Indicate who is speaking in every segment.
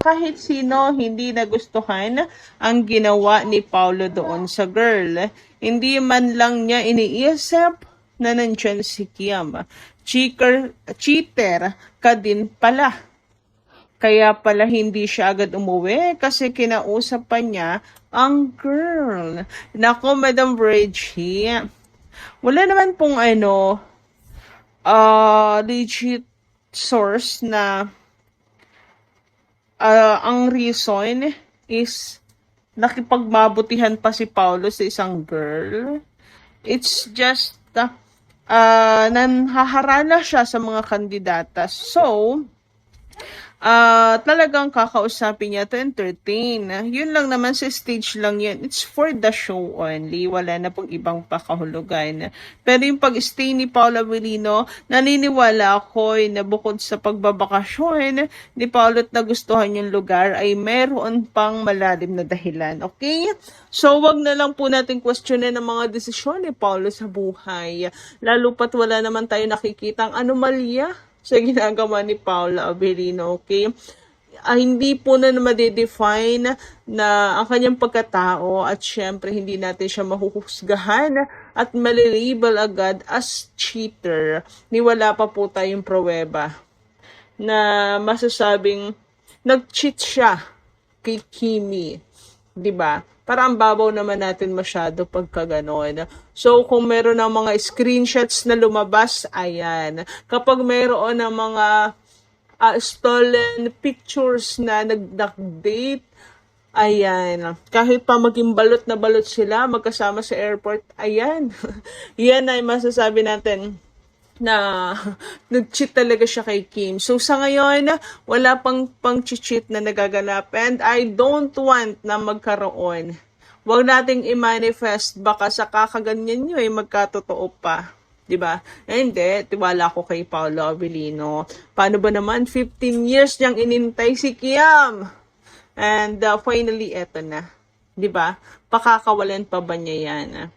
Speaker 1: kahit sino hindi nagustuhan ang ginawa ni Paulo doon sa girl. Hindi man lang niya iniisip na nandyan si Kim. Cheater ka din pala. Kaya pala hindi siya agad umuwi kasi kinausap pa niya ang girl. Nako, Madam Reggie, wala naman pong legit source na ang reason is nakipagmabutihan pa si Paulo sa isang girl. It's just nanhaharana siya sa mga kandidata. So, talagang kakausapin niya to entertain. Yun lang naman, sa stage lang yan. It's for the show only. Wala na pong ibang pakahulugan. Pero yung pag-stay ni Paolo Avellino, naniniwala ako na bukod sa pagbabakasyon ni Paolo at nagustuhan yung lugar, ay meron pang malalim na dahilan. Okay? So, wag na lang po natin questionin ang mga desisyon ni Paolo sa buhay. Lalo pat wala naman tayo nakikitang anomalya sa ginagawa ni Paula Avellino, okay? Hindi po na ma-define na ang kanyang pagkatao at syempre hindi natin siya mahuhusgahan at malilabel agad as cheater. Ni wala pa po tayong pruweba na masasabing nag-cheat siya kay Kimi. 'Di ba? Para ang babaw naman natin masyado pagka gano'n. So, kung meron ng mga screenshots na lumabas, ayan. Kapag meron ng mga stolen pictures na nag-date, ayan. Kahit pa maging balot na balot sila, magkasama sa airport, ayan. Yan ay masasabi natin na nag-cheat talaga siya kay Kim. So, sa ngayon, wala pang cheat na nagaganap. And I don't want na magkaroon. Huwag nating i-manifest. Baka sa kakaganyan nyo ay magkatotoo pa. Diba? Hindi, tiwala ko kay Paolo Avellino. Paano ba naman? 15 years niyang inintay si Kim. And finally, eto na. Diba? Pakakawalan pa ba niya yan?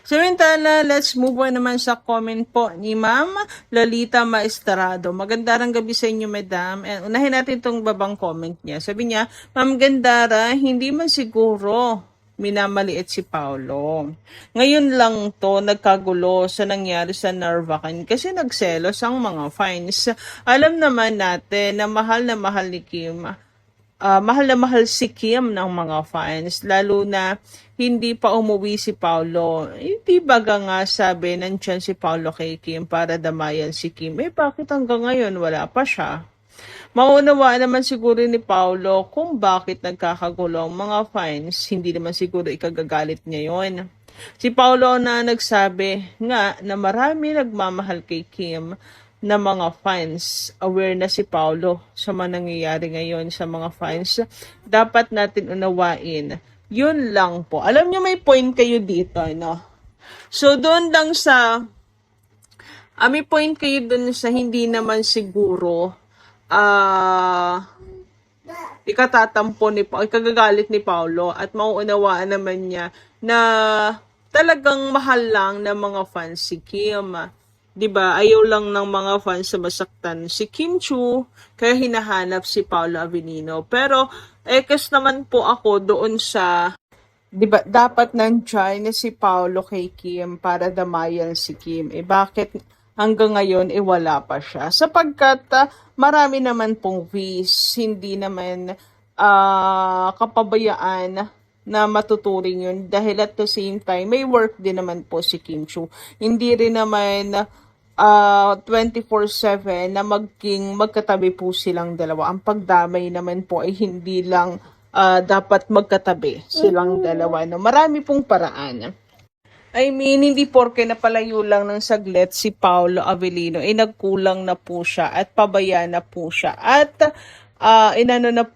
Speaker 1: Samantala, let's move on naman sa comment po ni Ma'am Lolita Maestrado. Magandang gabi sa inyo, Madam. And unahin natin itong babang comment niya. Sabi niya, Ma'am Gandara, hindi man siguro minamaliit si Paulo. Ngayon lang to nagkagulo sa nangyari sa Narvacan kasi nagselos ang mga fans. Alam naman natin na mahal ni Kim. Mahal na mahal si Kim ng mga fans, lalo na hindi pa umuwi si Paulo. Hindi baga nga sabi nandyan si Paulo kay Kim para damayan si Kim. Bakit hanggang ngayon wala pa siya? Maunawaan naman siguro ni Paulo kung bakit nagkakagulo ang mga fans. Hindi naman siguro ikagagalit niya yon. Si Paulo na nagsabi nga na marami nagmamahal kay Kim na mga fans. Aware na si Paulo sa mga nangyayari ngayon sa mga fans. Dapat natin unawain. Yun lang po. Alam niyo may point kayo dito, no? So, doon lang sa may point kayo doon sa hindi naman siguro ikagagalit ni Paulo at mauunawaan naman niya na talagang mahal lang ng mga fans si Kim. 'Di ba? Ayaw lang ng mga fans sa masaktan si Kim Chiu, kaya hinahanap si Paolo Avellino. Pero kas naman po ako doon sa 'di ba dapat nandiyan na si Paolo kay Kim para damayan si Kim. Bakit hanggang ngayon wala pa siya? Sapagkat marami naman pong ways, hindi naman kapabayaan na matuturing yun dahil at the same time may work din naman po si Kim Chiu. Hindi rin naman 24/7 na magkatabi po silang dalawa. Ang pagdamay naman po ay hindi lang dapat magkatabi silang dalawa. No? Marami pong paraan. I mean, hindi porke napalayo lang ng saglit si Paolo Avellino, nagkulang na po siya at pabaya na po siya. At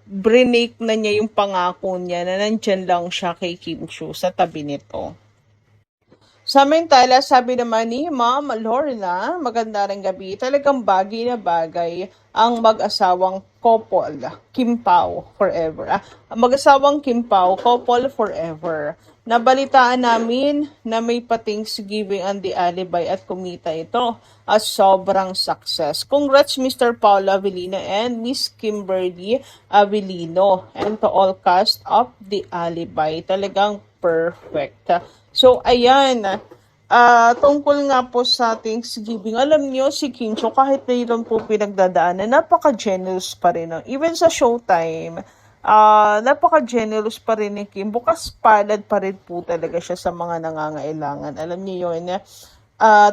Speaker 1: brinake na niya yung pangako niya na nandyan lang siya kay Kim Chiu sa tabi nito. Samantala, sabi naman ni Ma'am Lorna, magandang gabi, talagang bagay na bagay ang mag-asawang couple, Kim Pao forever. Mag-asawang Kim Pao, couple forever. nabalitaan namin na may pa-Thanksgiving ang The Alibay at kumita ito at sobrang success. Congrats Mr. Paolo Avellino and Miss Kimberly Avellino and to all cast of The Alibay. Talagang perfect. So, ayan. Tungkol nga po sa Thanksgiving, alam niyo si Kim Chiu kahit mayroon po pinagdadaanan, napaka-generous pa rin. No? Even sa Showtime, napaka-generous pa rin ni Kim. Bukas palad pa rin po talaga siya sa mga nangangailangan. Alam niyo yun,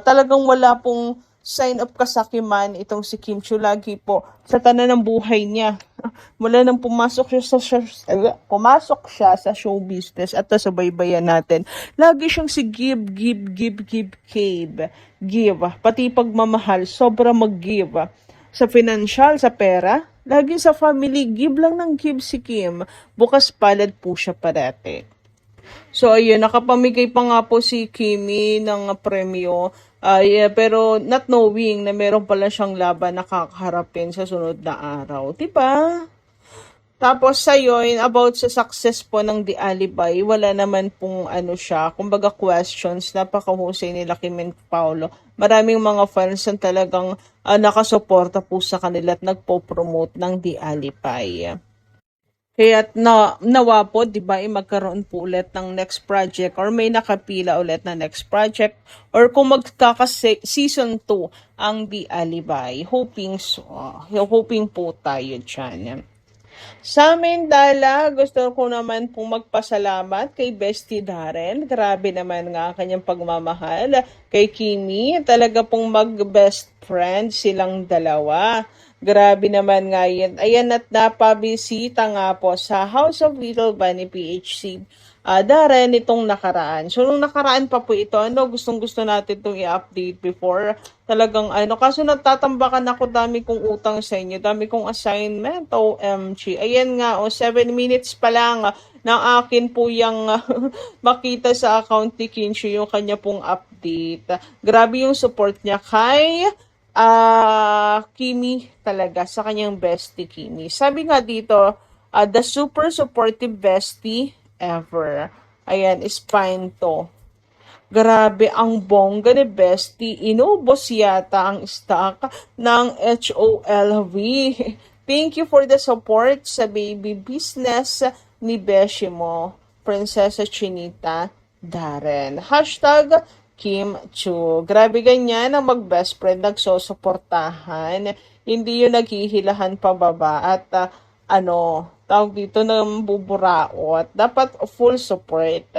Speaker 1: talagang wala pong sign of kasakiman itong si Kim Chiu. Lagi po sa tanan ng buhay niya. Mula nang pumasok siya sa show business at sa baybayan natin. Lagi siyang si give. Give. Pati pagmamahal, sobra mag-give. Sa financial, sa pera, lagi sa family, give lang ng give si Kim. Bukas palad po siya parate. So, ayun, nakapamigay pa nga po si Kimi ng premyo. Pero not knowing na meron pala siyang laban na kakaharapin sa sunod na araw. Diba? Tapos sa yun, about sa success po ng The Alibay, wala naman pong kumbaga questions, napakahusay nila Kim and Paolo. Maraming mga fans ang talagang nakasuporta po sa kanila at nagpo-promote ng The Alibay. Kaya nawa po, di ba, magkaroon po ulit ng next project or may nakapila ulit na next project or kung magkaka-season 2 ang The Alibay. Hoping po tayo dyan. Sa amin, gusto ko naman pong magpasalamat kay Bestie Darren. Grabe naman nga kanyang pagmamahal kay Kimi. Talaga pong mag-best friend silang dalawa. Grabe naman nga yan. Ayan at napabisita nga po sa House of Little Bunny PHC. Darren itong nakaraan. So, nung nakaraan pa po ito, gustong-gusto natin itong i-update before. Talagang, kaso natatambakan ako, dami kong utang sa inyo, dami kong assignment, OMG. Ayan nga, 7 minutes pa lang ng akin po yung makita sa account ni Kinshu, yung kanya pong update. Grabe yung support niya kay Kimi talaga, sa kanyang bestie Kimi. Sabi nga dito, the super supportive bestie ever. Ayan, is fine to. Grabe, ang bongga ni Bestie. Inubos yata ang stock ng HOLV. Thank you for the support sa baby business ni Beshi mo, Prinsesa Chinita Darren. # Kim Chiu. Grabe ganyan ang mag-best friend, nagsosuportahan. Hindi yung naghihilahan pababa at tawag dito ng buburaot. Dapat full support.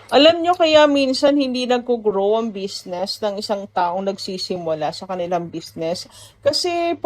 Speaker 1: Alam nyo kaya minsan hindi nag-grow ang business ng isang taong nagsisimula sa kanilang business. Kasi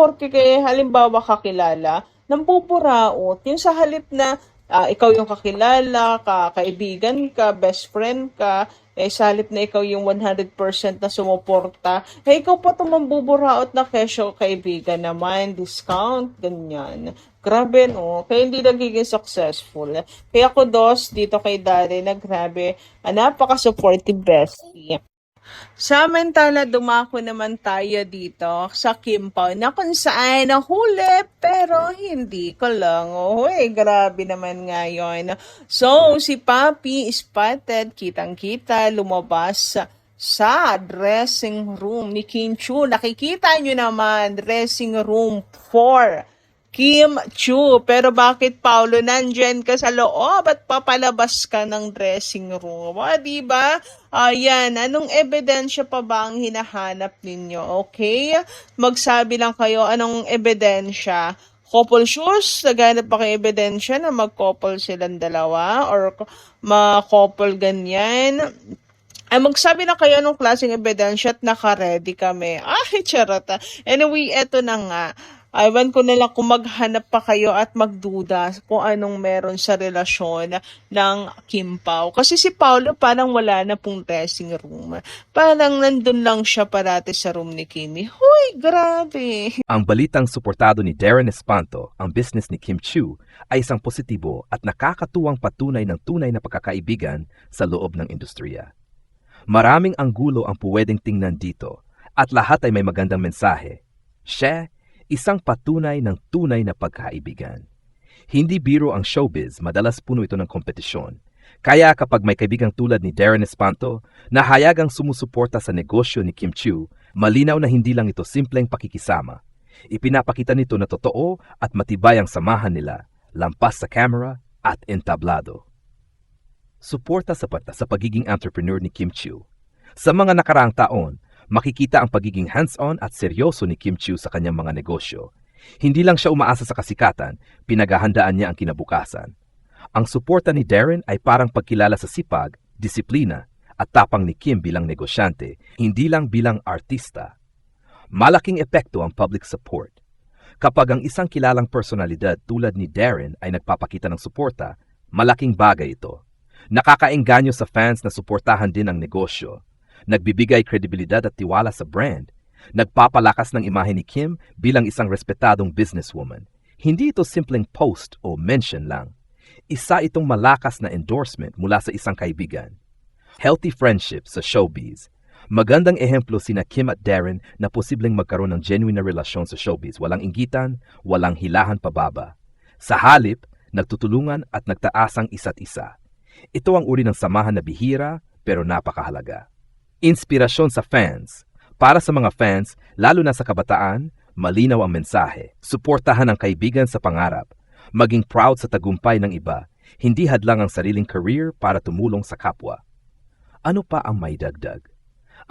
Speaker 1: halimbawa kakilala, nang buburaot, yung sa halip na ikaw yung kakilala, kaibigan ka, best friend ka, sa halip na ikaw yung 100% na sumuporta, ikaw pa itong mambuburaot na kesyo kaibigan naman, discount, ganyan. Grabe, no? Kaya hindi nagiging successful. Kaya kudos dito kay Darren na grabe, napaka-supportive bestie. Samantala, dumako naman tayo dito sa Kimpaw na kung saan nahuli pero hindi ko lang. Grabe naman ngayon. So, si Papi spotted, kitang-kita, lumabas sa dressing room ni Kim Chiu. Nakikita nyo naman, dressing room 4. Kim Chiu, pero bakit Paolo nandyan ka sa loob at papalabas ka ng dressing room? Diba? Ayan, anong ebidensya pa ba ang hinahanap ninyo? Okay? Magsabi lang kayo anong ebidensya. Couple shoes, naghanap pa kayo ebidensya na mag-couple silang dalawa or ma-couple ganyan. Magsabi na kayo anong klaseng ebidensya at naka-ready kami. Charot. Anyway, eto na nga. Iwan ko na lang kung maghanap pa kayo at magduda kung anong meron sa relasyon ng Kimpaw. Kasi si Paolo parang wala na pong dressing room. Parang nandun lang siya parati sa room ni Kimi. Grabe!
Speaker 2: Ang balitang suportado ni Darren Espanto, ang business ni Kim Chiu, ay isang positibo at nakakatuwang patunay ng tunay na pagkakaibigan sa loob ng industriya. Maraming anggulo ang pwedeng tingnan dito at lahat ay may magandang mensahe. Siya, isang patunay ng tunay na pagkaibigan. Hindi biro ang showbiz, madalas puno ito ng kompetisyon. Kaya kapag may kaibigang tulad ni Darren Espanto na hayagang sumusuporta sa negosyo ni Kim Chiu, malinaw na hindi lang ito simpleng pakikisama. Ipinapakita nito na totoo at matibay ang samahan nila, lampas sa camera at entablado. Suporta sa pagiging entrepreneur ni Kim Chiu. Sa mga nakaraang taon, makikita ang pagiging hands-on at seryoso ni Kim Chiu sa kanyang mga negosyo. Hindi lang siya umaasa sa kasikatan, pinaghahandaan niya ang kinabukasan. Ang suporta ni Darren ay parang pagkilala sa sipag, disiplina, at tapang ni Kim bilang negosyante, hindi lang bilang artista. Malaking epekto ang public support. Kapag ang isang kilalang personalidad tulad ni Darren ay nagpapakita ng suporta, malaking bagay ito. Nakakaengganyo sa fans na suportahan din ang negosyo. Nagbibigay kredibilidad at tiwala sa brand. Nagpapalakas ng imahe ni Kim bilang isang respetadong businesswoman. Hindi ito simpleng post o mention lang. Isa itong malakas na endorsement mula sa isang kaibigan. Healthy friendship sa showbiz. Magandang ehemplo sina Kim at Darren na posibleng magkaroon ng genuine na relasyon sa showbiz. Walang inggitan, walang hilahan pababa. Sa halip, nagtutulungan at nagtaasang isa't isa. Ito ang uri ng samahan na bihira pero napakahalaga. Inspirasyon sa fans. Para sa mga fans, lalo na sa kabataan, malinaw ang mensahe. Suportahan ang kaibigan sa pangarap. Maging proud sa tagumpay ng iba, hindi hadlang ang sariling career para tumulong sa kapwa. Ano pa ang may dagdag?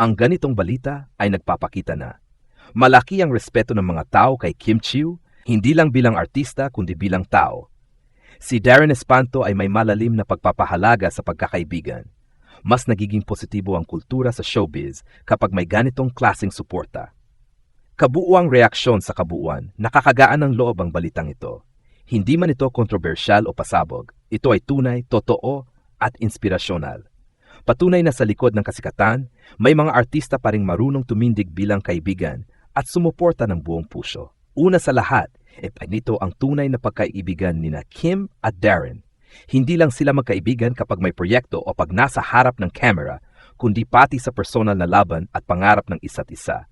Speaker 2: Ang ganitong balita ay nagpapakita na malaki ang respeto ng mga tao kay Kim Chiu, hindi lang bilang artista kundi bilang tao. Si Darren Espanto ay may malalim na pagpapahalaga sa pagkakaibigan. Mas nagiging positibo ang kultura sa showbiz kapag may ganitong klaseng suporta. Kabuuang reaksyon sa kabuuan, nakakagaan ng loob ang balitang ito. Hindi man ito kontrobersyal o pasabog, ito ay tunay, totoo at inspirasyonal. Patunay na sa likod ng kasikatan, may mga artista pa ring marunong tumindig bilang kaibigan at sumuporta ng buong puso. Una sa lahat, nito ang tunay na pagkaibigan nina Kim at Darren. Hindi lang sila magkaibigan kapag may proyekto o pag nasa harap ng camera, kundi pati sa personal na laban at pangarap ng isa't isa.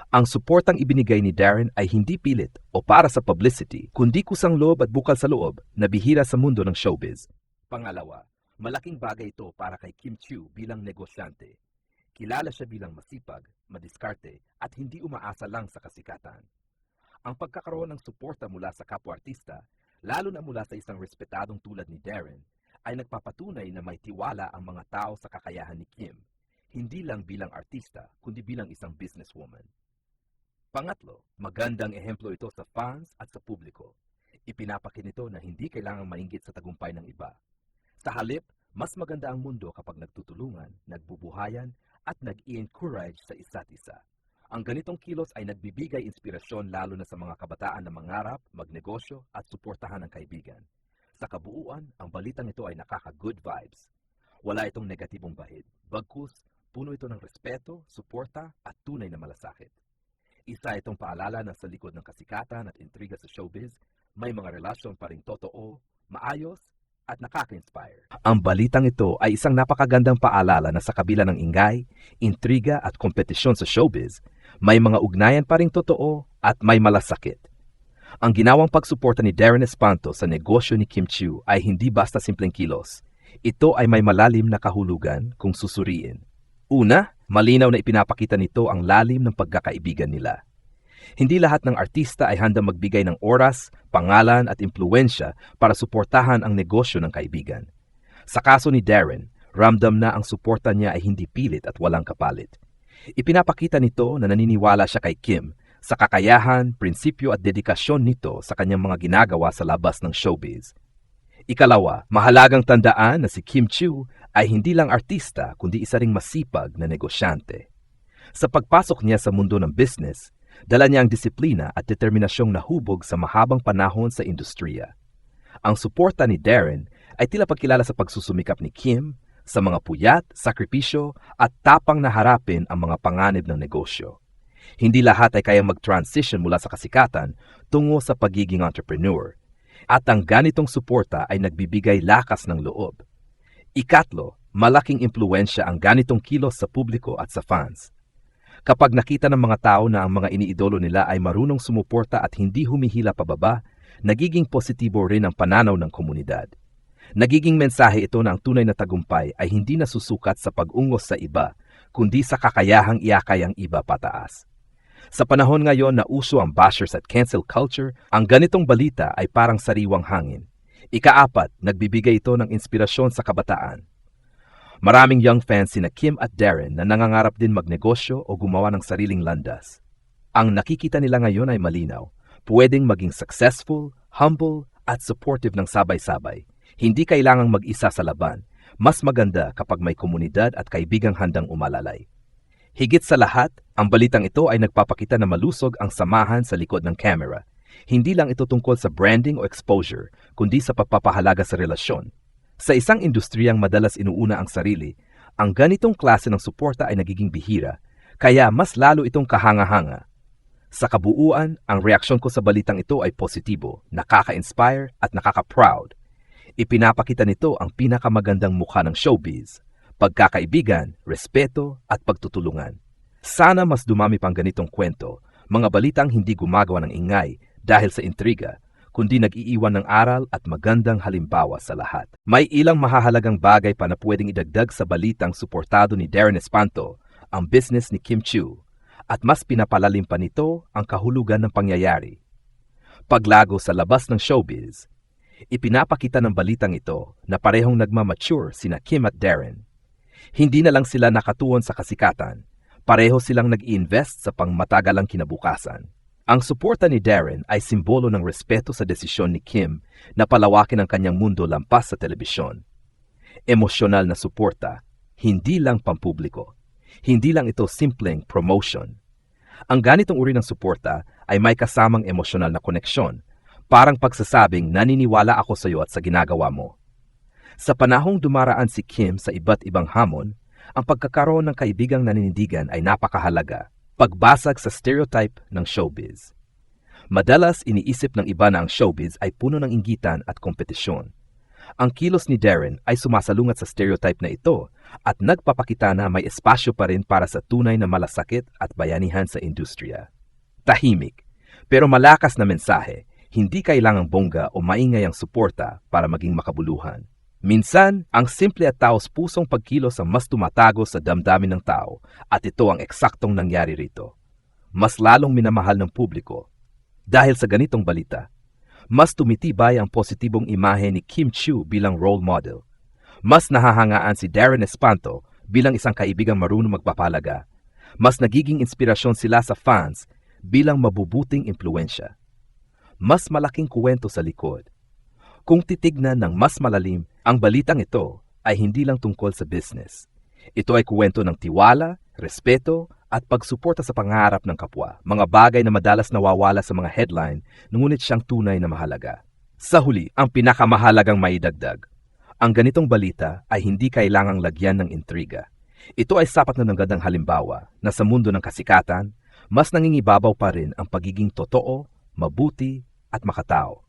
Speaker 2: Ang suportang ibinigay ni Darren ay hindi pilit o para sa publicity, kundi kusang loob at bukal sa loob na bihira sa mundo ng showbiz. Pangalawa, malaking bagay ito para kay Kim Chiu bilang negosyante. Kilala siya bilang masipag, madiskarte at hindi umaasa lang sa kasikatan. Ang pagkakaroon ng suporta mula sa kapwa-artista, lalo na mula sa isang respetadong tulad ni Darren, ay nagpapatunay na may tiwala ang mga tao sa kakayahan ni Kim, hindi lang bilang artista kundi bilang isang businesswoman. Pangatlo, magandang ehemplo ito sa fans at sa publiko. Ipinapakita nito na hindi kailangang mainggit sa tagumpay ng iba. Sa halip, mas maganda ang mundo kapag nagtutulungan, nagbubuhayan, at nag-i-encourage sa isa't isa. Ang ganitong kilos ay nagbibigay inspirasyon lalo na sa mga kabataan na mangarap, magnegosyo, at suportahan ang kaibigan. Sa kabuuan, ang balitang ito ay nakaka-good vibes. Wala itong negatibong bahid. Bagkus, puno ito ng respeto, suporta, at tunay na malasakit. Isa itong paalala na sa likod ng kasikatan at intriga sa showbiz, may mga relasyon pa ring totoo, maayos, at nakaka-inspire. Ang balitang ito ay isang napakagandang paalala na sa kabila ng ingay, intriga at kompetisyon sa showbiz, may mga ugnayan pa ring totoo at may malasakit. Ang ginawang pagsuporta ni Darren Espanto sa negosyo ni Kim Chiu ay hindi basta simpleng kilos. Ito ay may malalim na kahulugan kung susuriin. Una, malinaw na ipinapakita nito ang lalim ng pagkakaibigan nila. Hindi lahat ng artista ay handang magbigay ng oras, pangalan at impluensya para suportahan ang negosyo ng kaibigan. Sa kaso ni Darren, ramdam na ang suporta niya ay hindi pilit at walang kapalit. Ipinapakita nito na naniniwala siya kay Kim sa kakayahan, prinsipyo at dedikasyon nito sa kanyang mga ginagawa sa labas ng showbiz. Ikalawa, mahalagang tandaan na si Kim Chiu ay hindi lang artista kundi isa ring masipag na negosyante. Sa pagpasok niya sa mundo ng business, dala niya ang disiplina at determinasyong nahubog sa mahabang panahon sa industriya. Ang suporta ni Darren ay tila pagkilala sa pagsusumikap ni Kim sa mga puyat, sakripisyo at tapang na harapin ang mga panganib ng negosyo. Hindi lahat ay kayang mag-transition mula sa kasikatan tungo sa pagiging entrepreneur. At ang ganitong suporta ay nagbibigay lakas ng loob. Ikatlo, malaking impluensya ang ganitong kilos sa publiko at sa fans. Kapag nakita ng mga tao na ang mga iniidolo nila ay marunong sumuporta at hindi humihila pababa, nagiging positibo rin ang pananaw ng komunidad. Nagiging mensahe ito na ang tunay na tagumpay ay hindi nasusukat sa pag-ungos sa iba, kundi sa kakayahang iakay ang iba pataas. Sa panahon ngayon na uso ang bashers at cancel culture, ang ganitong balita ay parang sariwang hangin. Ika-4, nagbibigay ito ng inspirasyon sa kabataan. Maraming young fans sina Kim at Darren na nangangarap din magnegosyo o gumawa ng sariling landas. Ang nakikita nila ngayon ay malinaw. Pwedeng maging successful, humble, at supportive ng sabay-sabay. Hindi kailangang mag-isa sa laban. Mas maganda kapag may komunidad at kaibigang handang umalalay. Higit sa lahat, ang balitang ito ay nagpapakita na malusog ang samahan sa likod ng camera. Hindi lang ito tungkol sa branding o exposure, kundi sa pagpapahalaga sa relasyon. Sa isang industriyang madalas inuuna ang sarili, ang ganitong klase ng suporta ay nagiging bihira, kaya mas lalo itong kahanga-hanga. Sa kabuuan, ang reaksyon ko sa balitang ito ay positibo, nakaka-inspire at nakaka-proud. Ipinapakita nito ang pinakamagandang mukha ng showbiz, pagkakaibigan, respeto at pagtutulungan. Sana mas dumami pang ganitong kwento, mga balitang hindi gumagawa ng ingay dahil sa intriga, kundi nag-iiwan ng aral at magandang halimbawa sa lahat. May ilang mahahalagang bagay pa na pwedeng idagdag sa balitang suportado ni Darren Espanto, ang business ni Kim Chiu, at mas pinapalalim pa nito ang kahulugan ng pangyayari. Paglago sa labas ng showbiz, ipinapakita ng balitang ito na parehong nagmamature sina Kim at Darren. Hindi na lang sila nakatuon sa kasikatan, pareho silang nag-i-invest sa pangmatagalang kinabukasan. Ang suporta ni Darren ay simbolo ng respeto sa desisyon ni Kim na palawakin ang kanyang mundo lampas sa telebisyon. Emosyonal na suporta, hindi lang pampubliko. Hindi lang ito simpleng promotion. Ang ganitong uri ng suporta ay may kasamang emosyonal na koneksyon, parang pagsasabing naniniwala ako sa iyo at sa ginagawa mo. Sa panahong dumaraan si Kim sa iba't ibang hamon, ang pagkakaroon ng kaibigang naninindigan ay napakahalaga. Pagbasag sa stereotype ng showbiz. Madalas iniisip ng iba na ang showbiz ay puno ng inggitan at kompetisyon. Ang kilos ni Darren ay sumasalungat sa stereotype na ito at nagpapakita na may espasyo pa rin para sa tunay na malasakit at bayanihan sa industriya. Tahimik, pero malakas na mensahe, hindi kailangang bongga o maingay ang suporta para maging makabuluhan. Minsan, ang simple at taos-pusong pagkilos ang mas tumatago sa damdamin ng tao at ito ang eksaktong nangyari rito. Mas lalong minamahal ng publiko. Dahil sa ganitong balita, mas tumitibay ang positibong imahe ni Kim Chiu bilang role model. Mas nahahangaan si Darren Espanto bilang isang kaibigang marunong magpapalaga. Mas nagiging inspirasyon sila sa fans bilang mabubuting impluensya. Mas malaking kuwento sa likod. Kung titignan ng mas malalim, ang balitang ito ay hindi lang tungkol sa business. Ito ay kuwento ng tiwala, respeto, at pagsuporta sa pangarap ng kapwa, mga bagay na madalas nawawala sa mga headline, ngunit siyang tunay na mahalaga. Sa huli, ang pinakamahalagang maidagdag. Ang ganitong balita ay hindi kailangang lagyan ng intriga. Ito ay sapat na nanggandang halimbawa na sa mundo ng kasikatan, mas nangingibabaw pa rin ang pagiging totoo, mabuti, at makatao.